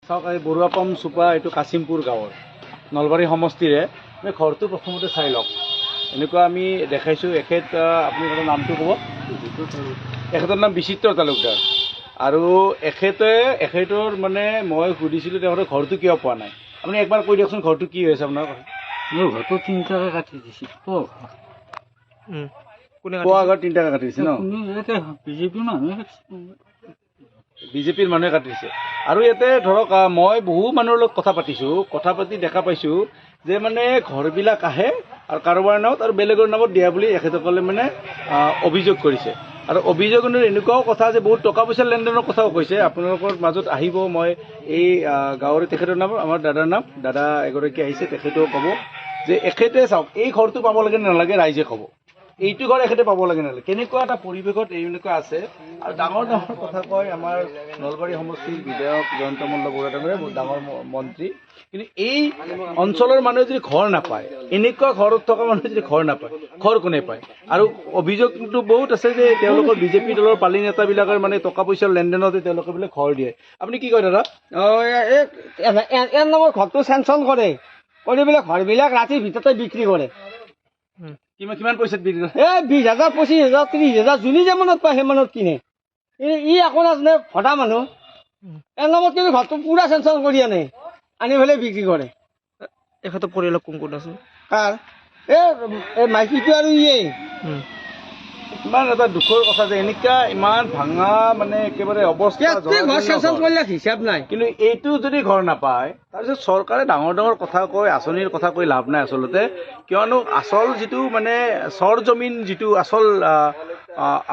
চাওক এই বৰুৱাপাম চুপা এইটো কাছিমপুৰ গাঁৱৰ নলবাৰী সমষ্টিৰে আমি ঘৰটো প্ৰথমতে চাই লওক। এনেকুৱা আমি দেখাইছোঁ। আপুনি তাৰ নামটো ক'ব। এখেতৰ নাম বিচিত্ৰ তালুকদাৰ। আৰু এখেতৰ মানে মই সুধিছিলোঁ তেখেতৰ ঘৰটো কিয় পোৱা নাই। আপুনি একবাৰ কৈ দিয়কচোন ঘৰটো কি হৈছে আপোনাৰ? মোৰ ঘৰটো 3টাকৈ কাটি দিছে। পুৱা আগত 3টাকৈ কাটি দিছে ন? বিজেপিৰ মানুহে বিজেপিৰ মানুহে কাটিছে। আৰু ইয়াতে ধৰক মই বহু মানুহৰ লগত কথা পাতি দেখা পাইছোঁ যে মানে ঘৰবিলাক আহে আৰু কাৰোবাৰ নামত আৰু বেলেগৰ নামত দিয়া বুলি এখেতসকলে মানে অভিযোগ কৰিছে। আৰু অভিযোগৰ এনেকুৱাও কথা যে বহুত টকা পইচাৰ লেনদেনৰ কথাও কৈছে। আপোনালোকৰ মাজত আহিব, মই এই গাঁৱৰে তেখেতৰ নাম, আমাৰ দাদাৰ নাম, দাদা এগৰাকী আহিছে, তেখেতেও ক'ব যে এখেতে চাওক এই ঘৰটো পাব লাগে নালাগে ৰাইজে ক'ব। এইটো ঘৰ এখেতে পাব লাগে নালাগে। কেনেকুৱা এটা পৰিৱেশত এনেকুৱা আছে। আৰু ডাঙৰ ডাঙৰ কথা কয় আমাৰ নলবাৰী সমষ্টিৰ বিধায়ক জয়ন্ত মল্ল বৰুৱা ডাঙৰীয়া, বহুত ডাঙৰ মন্ত্ৰী। কিন্তু এই অঞ্চলৰ মানুহে যদি ঘৰ নাপায়, এনেকুৱা ঘৰত থকা মানুহে যদি ঘৰ নাপায়, ঘৰ কোনে পায়? আৰু অভিযোগটো বহুত আছে যে তেওঁলোকৰ বিজেপি দলৰ পালি নেতাবিলাকৰ মানে টকা পইচাৰ লেনদেনতে তেওঁলোকে বোলে ঘৰ দিয়ে। আপুনি কি কয় দাদা? এই নম্বৰ ঘৰটো চেংচন কৰে, কৰি পেলাই ঘৰবিলাক ৰাতিৰ ভিতৰতে বিক্ৰী কৰে। কিমান পইচাত বিক্ৰী কৰে? 20,000, 25,000, 30,000 যোনে যেমানত পায় সেইমানত কিনে। ই আকৌ নাজানে ভদা মানুহ। এই নামত কিন্তু ঘৰটো পুৰা চেংচন কৰি আনি পেলাই বিক্ৰী কৰে। এখেতৰ পৰিয়ালত কোন কোন আছে? কাৰ এই মাইকীটো আৰু ইয়ে। ইমান এটা দুখৰ কথা যে এনেকুৱা ইমান ভাঙা মানে একেবাৰে অৱস্থা। ঘৰ চেংচন কৰিলে হিচাপ নাই। কিন্তু এইটো যদি ঘৰ নাপায়, তাৰপিছত চৰকাৰে ডাঙৰ ডাঙৰ কথা কয়, আঁচনিৰ কথা কৈ লাভ নাই আচলতে। কিয়নো আচল যিটো মানে চৰজমিন যিটো আচল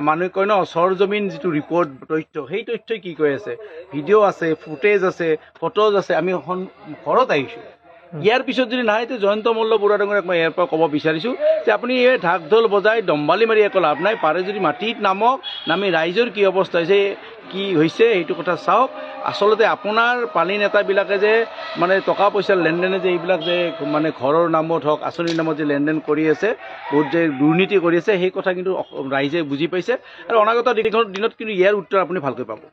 মানুহে কয় ন, চৰজমিন যিটো ৰিপৰ্ট তথ্য, সেই তথ্যই কি কৈ আছে? ভিডিঅ' আছে, ফুটেজ আছে, ফটোজ আছে। আমি ঘৰত আহিছোঁ। ইয়াৰ পিছত যদি নাই, তেতিয়া জয়ন্ত মল্ল বৰুৱা ডাঙৰীয়াক মই ইয়াৰ পৰা ক'ব বিচাৰিছোঁ যে আপুনি এই ঢাক ঢোল বজাই দম্বালি মাৰি একো লাভ নাই। পাৰে যদি মাটিত নামি ৰাইজৰ কি অৱস্থা হৈছে, কি হৈছে সেইটো কথা চাওক। আচলতে আপোনাৰ পালি নেতাবিলাকে যে মানে টকা পইচাৰ লেনদেনে যে এইবিলাক যে মানে ঘৰৰ নামত হওক, আঁচনিৰ নামত যে লেনদেন কৰি আছে, বহুত যে দুৰ্নীতি কৰি আছে, সেই কথা কিন্তু ৰাইজে বুজি পাইছে। আৰু অনাগত দিনত কিন্তু ইয়াৰ উত্তৰ আপুনি ভালকৈ পাব।